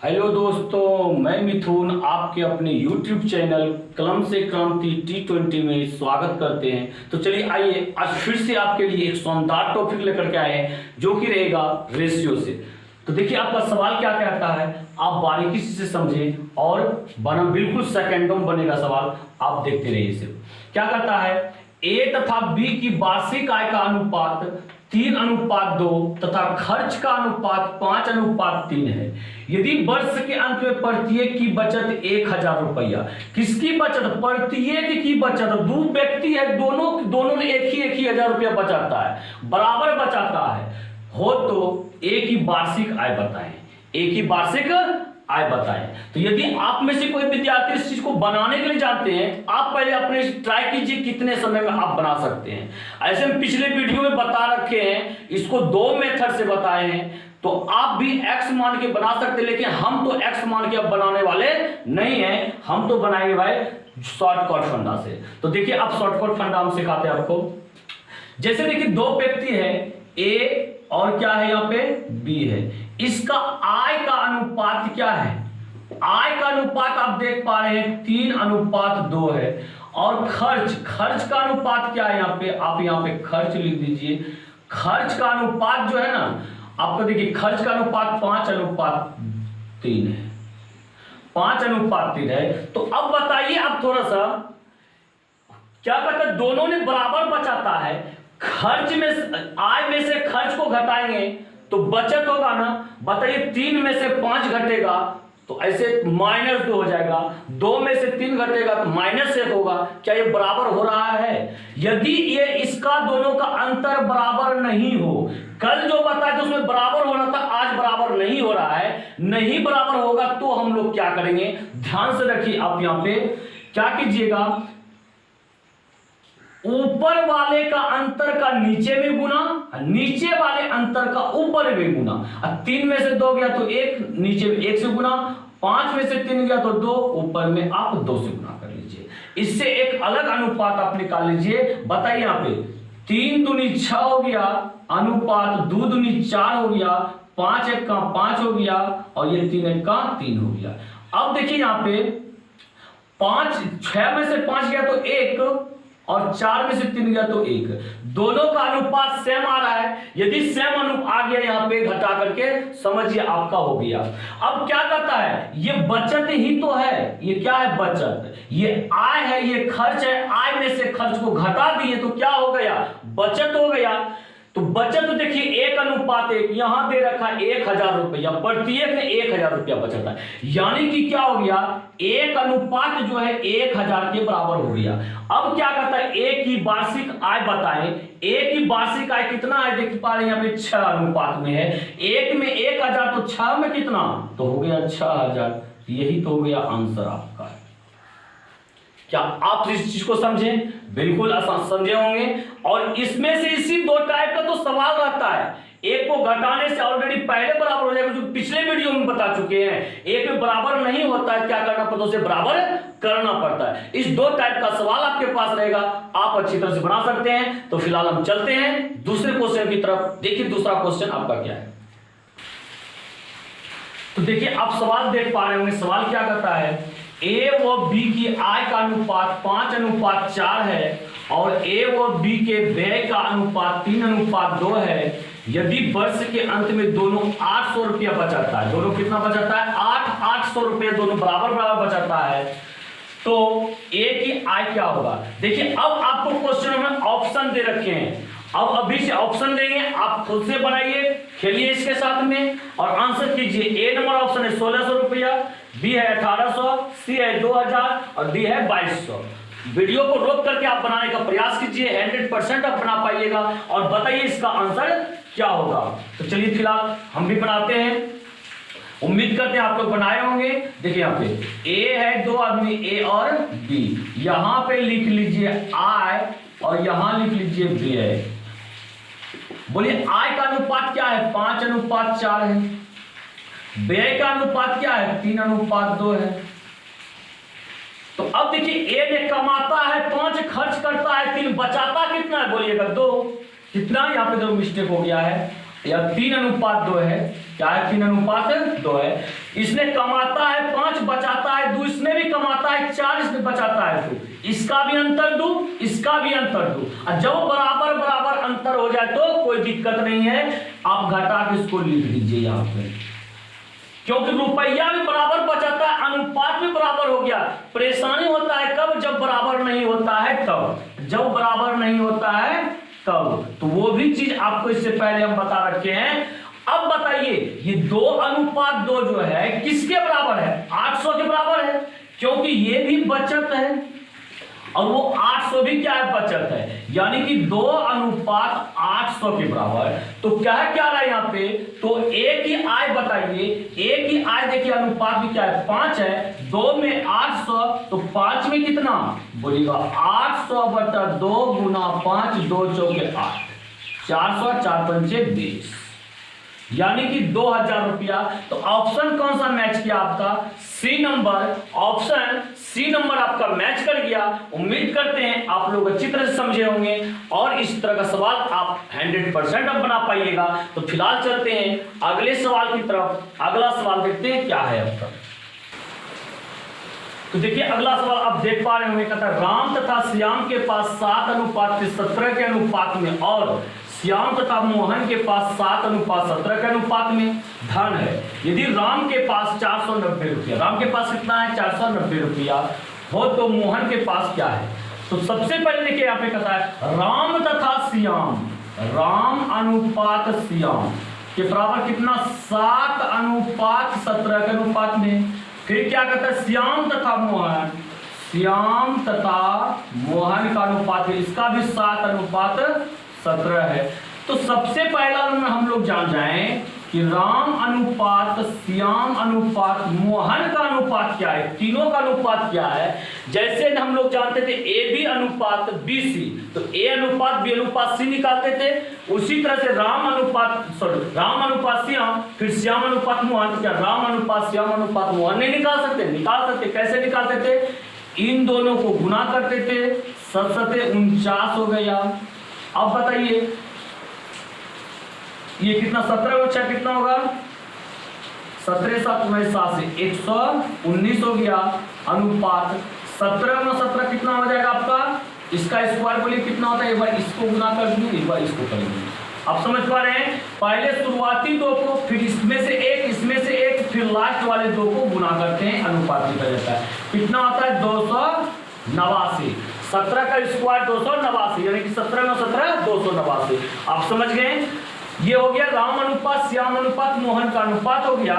Hello दोस्तों, मैं मिथुन आपके अपने YouTube चैनल कलम से क्रांति T20 में स्वागत करते हैं। तो चलिए आइए आज फिर से आपके लिए एक शानदार टॉपिक लेकर के आए हैं जो कि रहेगा रेशियो से। तो देखिए आपका सवाल क्या कहता है, आप बारीकी से समझें और बना बिल्कुल सेकेंडों में बनेगा सवाल, आप देखते रहिए इसे। क्या कहता है, ए तथा बी की वार्षिक आय का अनुपात 3:2 तथा खर्च का अनुपात 5:3 है। यदि वर्ष के अंत में प्रत्येक की बचत 1000 रुपया, किसकी बचत? प्रत्येक की बचत, दो व्यक्ति है, दोनों ने एक ही 1000 रुपया बचाता है, बराबर बचाता है हो तो ए की वार्षिक आय बताएं। ए की वार्षिक आय बताएं। तो यदि आप में से कोई विद्यार्थी इस चीज को बनाने के लिए जानते हैं, आप पहले अपने ट्राई कीजिए कितने समय में आप बना सकते हैं। ऐसे हम पिछले वीडियो में बता रखे हैं, इसको 2 मेथड से बताए हैं। तो आप भी एक्स मान के बना सकते हैं, लेकिन हम तो एक्स मान के अब बनाने वाले नहीं हैं, हम तो बनाएंगे भाई शॉर्टकट फंडा से। तो देखिए अब शॉर्टकट फंडा हम सिखाते हैं आपको। जैसे देखिए 2 व्यक्ति है, ए और क्या है यहाँ पे बी है। इसका आय का अनुपात क्या है? आय का अनुपात आप देख पा रहे हैं 3:2 है। और खर्च का अनुपात क्या है? यहाँ पे आप यहाँ पे खर्च लिख दीजिए। खर्च का अनुपात जो है ना, आपको देखिए खर्च का अनुपात 5:3 है। 5:3 है। तो अब बताइए, अब थोड़ा सा क्या कहता है, दोनों ने बराबर बचाता है। खर्च में आय में से खर्च को घटाएंगे तो बचत होगा ना। बताइए 3 में से 5 घटेगा तो ऐसे -2 हो जाएगा। 2 में से 3 घटेगा तो -1 होगा। क्या ये बराबर हो रहा है? यदि ये इसका दोनों का अंतर बराबर नहीं हो, कल जो बताया तो उसमें बराबर होना था, आज बराबर नहीं हो रहा है, नहीं बराबर होगा तो हम लोग क्या करेंगे, ध्यान से रखिए। आप यहां पे क्या कीजिएगा, ऊपर वाले का अंतर का नीचे में गुना, नीचे वाले अंतर का ऊपर में गुना। 3 में से 2 गया तो 1, नीचे में 1 से गुना। 5 में से 3 गया तो 2, ऊपर में आप 2 से गुना कर लीजिए। इससे एक अलग अनुपात आप निकाल लीजिए। बताइए यहाँ पे 3 दूनी 6 हो गया, अनुपात 2 दूनी 4 हो गया, 5 एक का 5 हो गया, और ये 3 एक का 3 हो गया। अब देखिए यहाँ पे 6 में से 5 गया तो 1, और 4 में से 3 गया तो 1। दोनों का अनुपात सेम आ रहा है। यदि सेम अनुपात आ गया यहाँ पे घटा करके, समझिए आपका हो गया। अब क्या करता है, ये बचत ही तो है। ये क्या है? बचत। ये आय है, ये खर्च है। आय में से खर्च को घटा दिए तो क्या हो गया? बचत हो गया। तो बचत तो देखिए 1:1, यहां दे रखा 1000 रुपया, प्रत्येक ने 1000 रुपया बचत है। यानी कि क्या हो गया, 1 अनुपात जो है 1000 के बराबर हो गया। अब क्या कहता है, ए की वार्षिक आय बताएं। ए की वार्षिक आय कितना है? देख पा रहे हैं यहाँ पे 6 अनुपात में है। 1 में 1000 तो 6 में कितना? तो हो गया 6000। यही तो हो गया आंसर आपका। क्या आप इस चीज को समझें? बिल्कुल आसान समझे होंगे। और इसमें से इसी 2 टाइप का तो सवाल रहता है। एक को घटाने से ऑलरेडी पहले बराबर हो जाएगा, जो पिछले वीडियो में बता चुके हैं। एक में बराबर नहीं होता है, क्या करना पड़ता है? उसे बराबर करना पड़ता है। इस 2 टाइप का सवाल आपके पास रहेगा, आप अच्छी तरह से बना सकते हैं। तो फिलहाल हम चलते हैं दूसरे क्वेश्चन की तरफ। देखिए दूसरा क्वेश्चन आपका क्या है। तो देखिए आप सवाल देख पा रहे होंगे। सवाल क्या कहता है, ए व बी की आय का अनुपात 5:4 है और ए व बी के व्यय का अनुपात 3:2 है। यदि वर्ष के अंत में दोनों 800 रुपया बचाता है, दोनों कितना बचाता है? 800 रुपया, दोनों बराबर बराबर बचाता है, तो ए की आय क्या होगा? देखिए अब आपको क्वेश्चन में ऑप्शन दे रखे हैं। अब अभी से ऑप्शन देंगे, आप खुद से बनाइए, खेलिए इसके साथ में और आंसर कीजिए। ए नंबर ऑप्शन है 1600 रुपया, बी है 1800, सी है 2000 और डी है 2200। वीडियो को रोक करके आप बनाने का प्रयास कीजिए, 100% आप बना पाइएगा और बताइए इसका आंसर क्या होगा। तो चलिए फिलहाल हम भी बनाते हैं, उम्मीद करते हैं आप लोग बनाए होंगे। देखिए यहाँ पे ए है, 2 आदमी ए और बी। यहां पे लिख लीजिए आय और यहां लिख लीजिए व्यय। बोलिए आय का अनुपात क्या है? 5:4 है। व्यय का अनुपात क्या है? 3:2 है। तो अब देखिए ए ने कमाता है 5, खर्च करता है 3, बचाता कितना है? बोलिएगा 2। कितना? यहाँ पे 2 मिस्टेक हो गया है। या 3:2 है। क्या है? 3:2 है। इसने कमाता है 5, बचाता है 2, इसने भी कमाता है 4, इसने बचाता है 2, इसका भी अंतर 2, इसका भी अंतर 2। और जब बराबर बराबर अंतर हो जाए तो कोई दिक्कत नहीं है, आप घटा के इसको लिख दीजिए यहाँ पे, क्योंकि रुपया भी बराबर बचाता है, अनुपात भी बराबर हो गया। परेशानी होता है कब? जब बराबर नहीं होता है तब, जब बराबर नहीं होता है तब। तो वो भी चीज आपको इससे पहले हम बता रखे हैं। अब बताइए ये 2:2 जो है किसके बराबर है? 800 के बराबर है, क्योंकि ये भी बचत है और वो 800 भी क्या है? बचत है। यानी कि 2:800 के बराबर। तो क्या रहा है यहाँ पे? तो एक ही आय बताइए, एक ही आय देखिए, अनुपात भी क्या है? 5 है। 2 में 800 तो 5 में कितना बोलिएगा? 800/2 गुना 5, 2 चौके 8, 400, 4 पंचे 20, यानी कि 2000 रुपया। तो ऑप्शन कौन सा मैच किया आपका? C number. Option C number आपका मैच कर गया। उम्मीद करते हैं आप लोग अच्छी तरह से समझे होंगे और इस तरह का सवाल आप 100% अब बना पाइएगा। तो फिलहाल चलते हैं अगले सवाल की तरफ। अगला सवाल देखते हैं क्या है आपका। तो देखिए अगला सवाल आप देख पा रहे होंगे, कहता है राम तथा श्याम के पास 7:17 के अनुपात में और श्याम तथा मोहन के पास 7:17 के अनुपात में धन है। यदि राम के पास 490 रुपया, राम के पास कितना है? 490 रुपया हो, तो मोहन के पास क्या है? तो सबसे पहले देखिए यहाँ पे कहता है राम तथा श्याम, राम अनुपात श्याम के बराबर कितना? 7:17 के अनुपात में। फिर क्या कहता है? श्याम तथा मोहन, श्याम तथा मोहन का अनुपात है, इसका भी 7:17 है। तो सबसे पहला हम लोग जान जाएं कि राम अनुपात श्याम अनुपात मोहन का अनुपात क्या है, तीनों का अनुपात क्या है। जैसे हम लोग जानते थे ए बी अनुपात बी सी, तो ए अनुपात बी अनुपात सी निकालते थे। उसी तरह से राम अनुपात श्याम, फिर श्याम अनुपात मोहन। क्या राम अनुपात श्याम अनुपात मोहन नहीं निकाल सकते? निकाल सकते। कैसे निकालते थे? इन दोनों को गुना करते थे, 7 49 हो गया। अब बताइए ये कितना? 17 कितना होगा? 17 7 7 से 119 हो गया। अनुपात 17 कितना हो जाएगा आपका? इसका स्क्वायर बोलिए कितना होता है? एक बार इसको गुना कर दीजिए, एक बार इसको कर दीजिए। आप समझ पा रहे हैं? पहले शुरुआती 2 को, फिर इसमें से एक, इसमें से एक, फिर लास्ट वाले 2 को गुना करते हैं, अनुपात निकल जाता है। कितना होता है? 289। 17 का स्क्वायर 289, यानी कि 17 में 17 289। आप समझ गए? ये हो गया राम अनुपात श्याम अनुपात मोहन का अनुपात हो गया।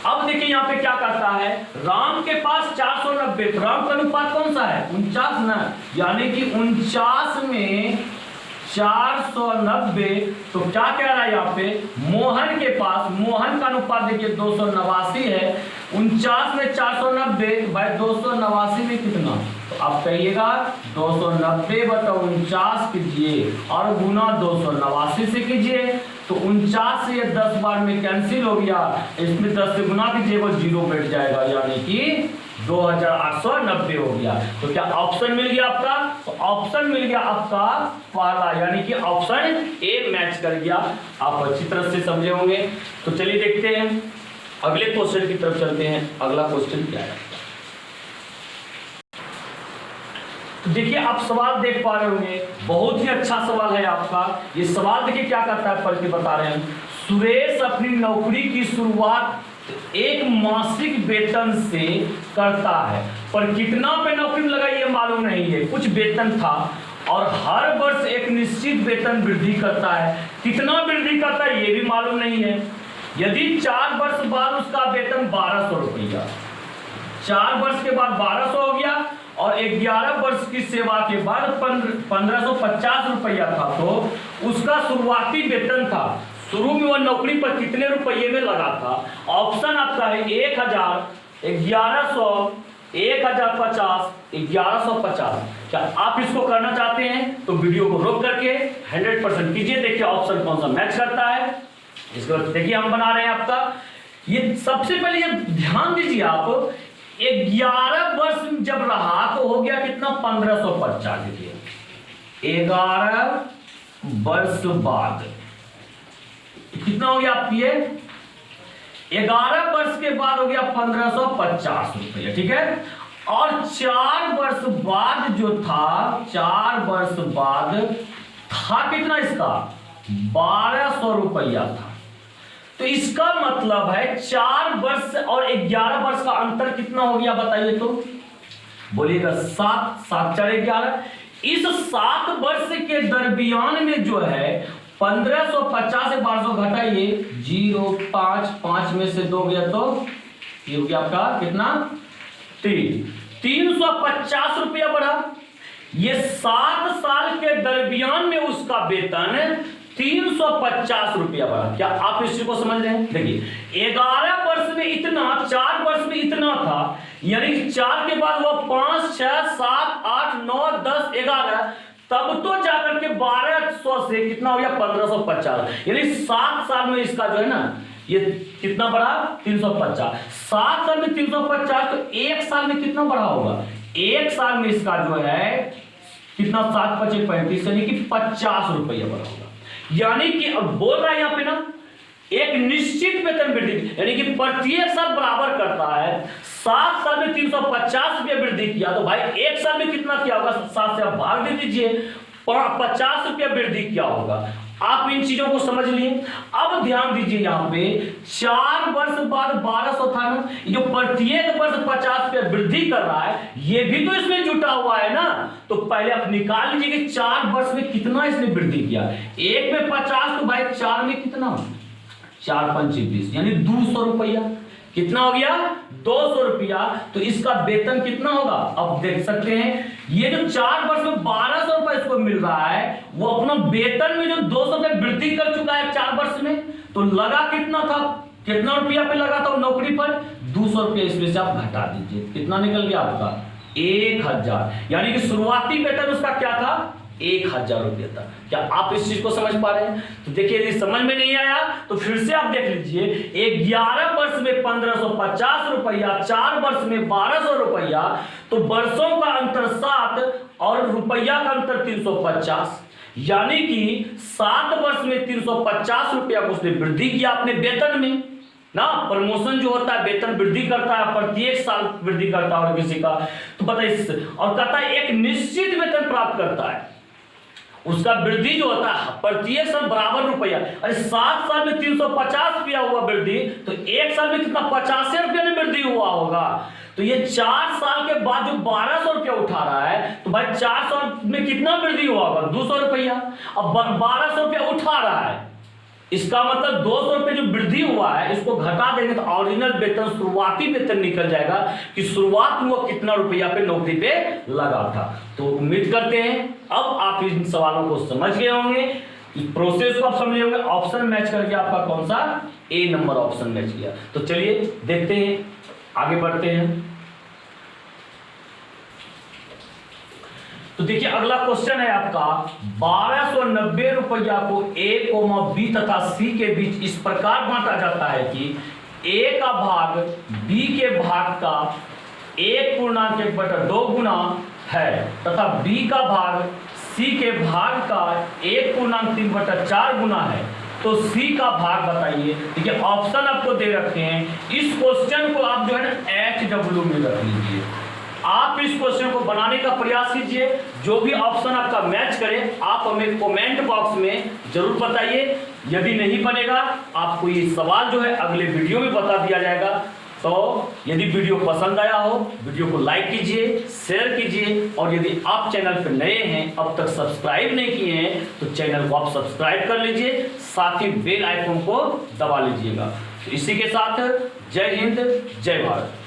अब देखिए यहाँ पे क्या करता है, राम के पास 490, राम का अनुपात कौन सा है? 49 ना, यानी कि 49 में 490। तो क्या कह रहा है यहाँ पे? मोहन के पास, मोहन का अनुपात देखिए 289 है। 49 में 490 भाई 289 में कितना? तो आप कहिएगा 290/49 कीजिए और गुना 289 से कीजिए। तो 49 से 10 बार में कैंसिल हो गया, इसमें 10 से गुना कीजिए, वो 0 बैठ जाएगा, यानी कि 2890 हो गया। तो क्या ऑप्शन मिल गया आपका? तो ऑप्शन मिल गया आपका पहला, यानी कि ऑप्शन ए मैच कर गया। आप अच्छी तरह से समझे होंगे। तो चलिए देखते हैं अगले क्वेश्चन की तरफ चलते हैं। अगला क्वेश्चन क्या है? तो देखिए आप सवाल देख पा रहे होंगे, बहुत ही अच्छा सवाल है आपका। ये सवाल देखिए क्या करता है, पढ़ के बता रहे हैं। सुरेश अपनी नौकरी की शुरुआत एक मासिक वेतन से करता है, पर कितना पे नौकरी में लगा ये मालूम नहीं है। कुछ वेतन था और हर वर्ष एक निश्चित वेतन वृद्धि करता है। कितना वृद्धि करता है ये भी मालूम नहीं है। यदि 4 वर्ष बाद उसका वेतन 1200 रुपया, 4 वर्ष के बाद 1200 हो गया और 11 वर्ष की सेवा के बाद 1550 रुपया था, तो उसका शुरुआती वेतन था। शुरू में वह नौकरी पर कितने रुपये में लगा था? ऑप्शन आपका है 1000, 1100, 1050, 1150। क्या आप इसको करना चाहते हैं तो वीडियो को रोक करके 100% कीजिए, देखिए ऑप्शन कौन सा मैच करता है। इसको देखिए हम बना रहे हैं आपका। ये सबसे पहले ये ध्यान दीजिए आप, 11 वर्ष जब रहा तो हो गया कितना? 1550। देखिए 11 वर्ष बाद कितना हो गया आपकी ये 11 वर्ष के बाद हो गया 1550 रुपया, ठीक है। और 4 वर्ष बाद जो था, 4 वर्ष बाद था कितना इसका 1200 रुपया था। तो इसका मतलब है 4 वर्ष और 11 वर्ष का अंतर कितना हो गया बताइए तो, बोलिएगा 7, 7 4 11। इस 7 वर्ष के दरमियान में जो है 1550 से 1200 घटाइए, 0 5 5 में से 2 गया तो ये हो गया आपका कितना 350 रुपया बढ़ा। ये 7 साल के दरमियान में उसका वेतन 350 रुपया बढ़ा। क्या आप इस चीज को समझ रहे हैं? देखिए 11 वर्ष में इतना, 4 वर्ष में इतना था, यानी कि 4 के बाद वो 5 6 7 8 9 10 11, तब तो जाकर के 1200 से कितना हो गया 1550, यानी 7 साल में इसका जो है ना ये कितना बढ़ा 350। 7 साल में 350 तो 1 साल में कितना बढ़ा होगा, 1 साल में इसका जो है कितना 7 5 35 यानी कि 50 रुपया बढ़ा होगा। यानी कि अब बोल रहा है यहाँ पे ना एक निश्चित वेतन वृद्धि, यानी कि प्रत्येक साल बराबर करता है। 7 साल में 350 रुपया वृद्धि किया तो भाई 1 साल में कितना किया होगा, 7 से आप भाग दे दीजिए, 50 रुपया वृद्धि किया होगा। आप इन चीजों को समझ लिए। अब ध्यान दीजिए यहाँ पे 4 वर्ष बाद 1200 था ना, जो प्रत्येक वर्ष 50 रुपया वृद्धि कर रहा है, ये भी तो इसमें जुटा हुआ है ना। तो पहले आप निकाल लीजिए कि 4 वर्ष में कितना इसने वृद्धि किया। एक में 50 तो भाई 4 में कितना 4 5 20 यानी 200 रुपया। कितना हो गया 200 रुपया। तो इसका वेतन कितना होगा, अब देख सकते हैं ये जो 4 वर्ष में 1200 रुपया इसको मिल रहा है, वो अपना वेतन में जो 200 रुपया वृद्धि कर चुका है 4 वर्ष में। तो लगा कितना था, कितना रुपया पे लगा था नौकरी पर 200 रुपया, इसमें से आप घटा दीजिए, कितना निकल गया आपका 1000। यानी कि शुरुआती वेतन उसका क्या था 1000 रुपया था। क्या आप इस चीज को समझ पा रहे हैं? तो देखिए यदि समझ में नहीं आया तो फिर से आप देख लीजिए, 11 वर्ष में 1550 रुपया, 4 वर्ष में 1200 रुपया, तो वर्षों का अंतर 7 और रुपया का अंतर 350, यानी कि 7 वर्ष में 350 रुपया को उसने वृद्धि किया अपने वेतन में ना। प्रमोशन जो होता है वेतन वृद्धि करता है, प्रत्येक साल वृद्धि करता है और किसी का, तो बताइए, और कहता है एक निश्चित वेतन प्राप्त करता है, उसका वृद्धि जो होता है प्रत्येक साल बराबर रुपया। अरे 7 साल में 350 रुपया हुआ वृद्धि, तो 1 साल में कितना 50 रुपया में वृद्धि हुआ होगा। तो ये 4 साल के बाद जो 1200 रुपया उठा रहा है, तो भाई 4 साल में कितना वृद्धि हुआ होगा 200 रुपया। अब 1200 रुपया उठा रहा है, इसका मतलब 200 रुपये जो वृद्धि हुआ है इसको घटा देंगे तो ओरिजिनल वेतन, शुरुआती वेतन निकल जाएगा कि शुरुआत में वो कितना रुपया पे नौकरी पे लगा था। तो उम्मीद करते हैं अब आप इन सवालों को समझ गए होंगे, प्रोसेस को आप समझे होंगे। ऑप्शन मैच करके आपका कौन सा ए नंबर ऑप्शन मैच किया। तो चलिए देखते हैं, आगे बढ़ते हैं। तो देखिए अगला क्वेश्चन है आपका 1290 रुपया को A, B तथा C के बीच इस प्रकार बांटा जाता है कि A का भाग B के भाग का 1/2 गुना है तथा B का भाग C के भाग का 1/3/4 गुना है। तो C का भाग बताइए। देखिए ऑप्शन आपको दे रखे हैं, इस क्वेश्चन को आप जो है ना HW में रख लीजिए। आप इस क्वेश्चन को बनाने का प्रयास कीजिए, जो भी ऑप्शन आपका मैच करे आप हमें कमेंट बॉक्स में जरूर बताइए। यदि नहीं बनेगा आपको ये सवाल जो है अगले वीडियो में बता दिया जाएगा। तो यदि वीडियो पसंद आया हो वीडियो को लाइक कीजिए, शेयर कीजिए, और यदि आप चैनल पर नए हैं अब तक सब्सक्राइब नहीं किए हैं तो चैनल को आप सब्सक्राइब कर लीजिए, साथ ही बेल आइकन को दबा लीजिएगा। तो इसी के साथ जय हिंद, जय भारत।